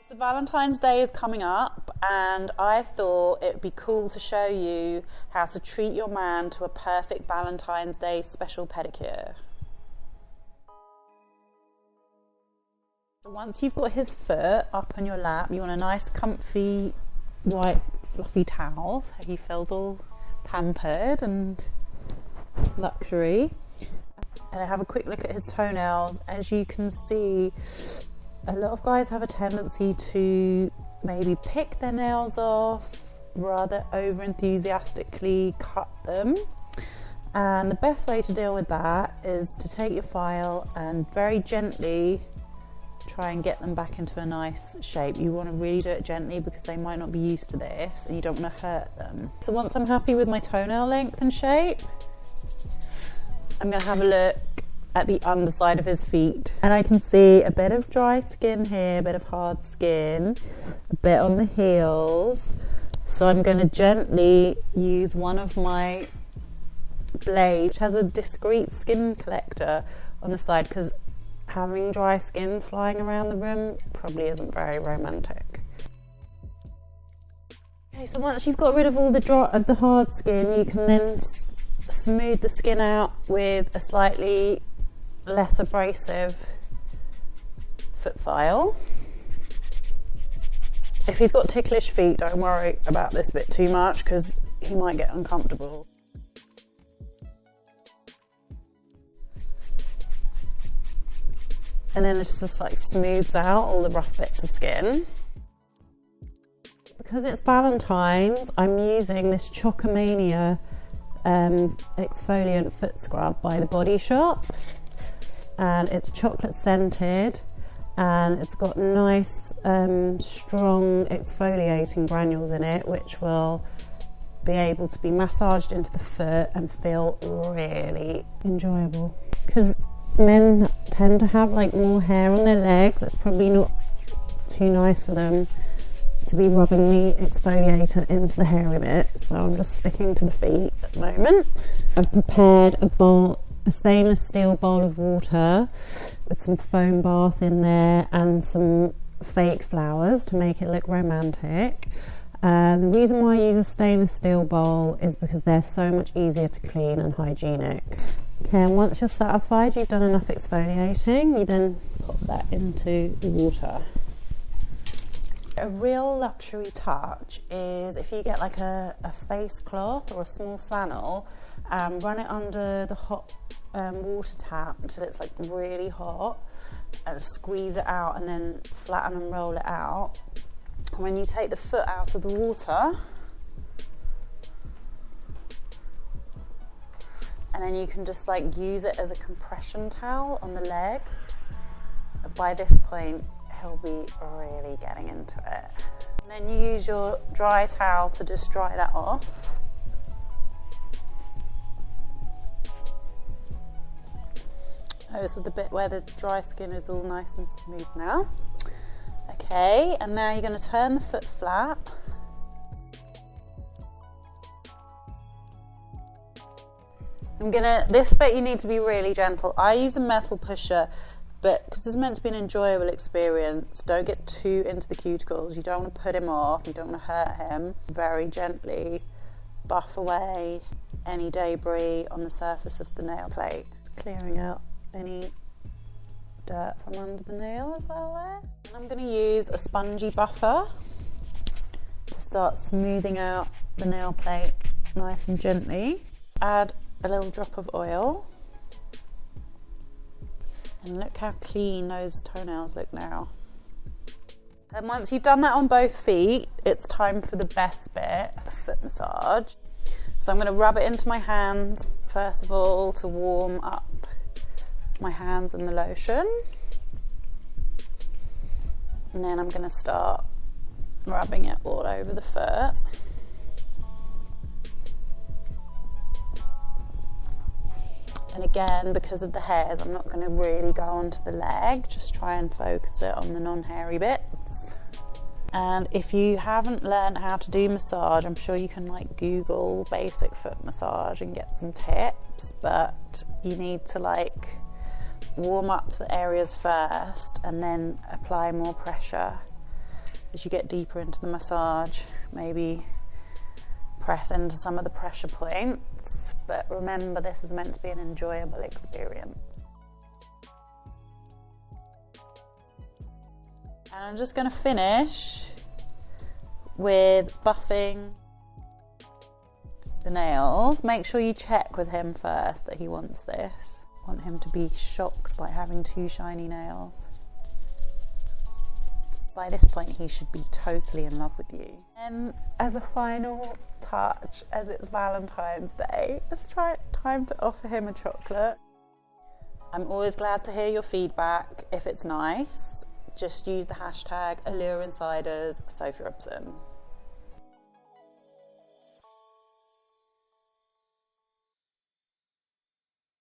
So Valentine's Day is coming up, and I thought it would be cool to show you how to treat your man to a perfect Valentine's Day special pedicure. So once you've got his foot up on your lap, you want a nice comfy white fluffy towel so he feels all pampered and luxury. And I have a quick look at his toenails. As you can see, a lot of guys have a tendency to maybe pick their nails off, rather over enthusiastically cut them. And the best way to deal with that is to take your file and very gently try and get them back into a nice shape. You want to really do it gently because they might not be used to this and you don't want to hurt them. So once I'm happy with my toenail length and shape, I'm going to have a look at the underside of his feet, and I can see a bit of dry skin here, a bit of hard skin, a bit on the heels. So I'm going to gently use one of my blades, which has a discreet skin collector on the side, because having dry skin flying around the room probably isn't very romantic. Okay, so once you've got rid of all the hard skin, you can then smooth the skin out with a slightly less abrasive foot file. If he's got ticklish feet, don't worry about this bit too much because he might get uncomfortable. And then it just like smooths out all the rough bits of skin. Because it's Valentine's, I'm using this Chocomania exfoliant foot scrub by The Body Shop, and it's chocolate scented and it's got nice strong exfoliating granules in it, which will be able to be massaged into the foot and feel really enjoyable. Because men tend to have like more hair on their legs, it's probably not too nice for them to be rubbing the exfoliator into the hairy bit, so I'm just sticking to the feet at the moment. I've prepared a stainless steel bowl of water with some foam bath in there and some fake flowers to make it look romantic. The reason why I use a stainless steel bowl is because they're so much easier to clean and hygienic. Okay, and once you're satisfied you've done enough exfoliating, you then pop that into the water. A real luxury touch is if you get like a face cloth or a small flannel, run it under the hot water tap until it's like really hot, and squeeze it out and then flatten and roll it out. And when you take the foot out of the water, and then you can just like use it as a compression towel on the leg. By this point he'll be really getting into it. And then you use your dry towel to just dry that off. So the bit where the dry skin is all nice and smooth now. Okay, and now you're going to turn the foot flat. This bit you need to be really gentle. I use a metal pusher, but because it's meant to be an enjoyable experience, don't get too into the cuticles. You don't want to put him off, you don't want to hurt him. Very gently buff away any debris on the surface of the nail plate. Clearing out any dirt from under the nail as well there. And I'm going to use a spongy buffer to start smoothing out the nail plate nice and gently. Add a little drop of oil. And look how clean those toenails look now. And once you've done that on both feet, it's time for the best bit, the foot massage. So I'm going to rub it into my hands, first of all, to warm up my hands and the lotion. And then I'm going to start rubbing it all over the foot. And again, because of the hairs, I'm not going to really go onto the leg, just try and focus it on the non-hairy bits. And if you haven't learned how to do massage, I'm sure you can like Google basic foot massage and get some tips, but you need to like warm up the areas first and then apply more pressure as you get deeper into the massage, maybe press into some of the pressure points. But remember, this is meant to be an enjoyable experience. And I'm just going to finish with buffing the nails. Make sure you check with him first that he wants this. Want him to be shocked by having 2 shiny nails. By this point, he should be totally in love with you. And as a final touch, as it's Valentine's Day, it's time to offer him a chocolate. I'm always glad to hear your feedback. If it's nice, just use the hashtag Allure Insiders, Sophy Robson.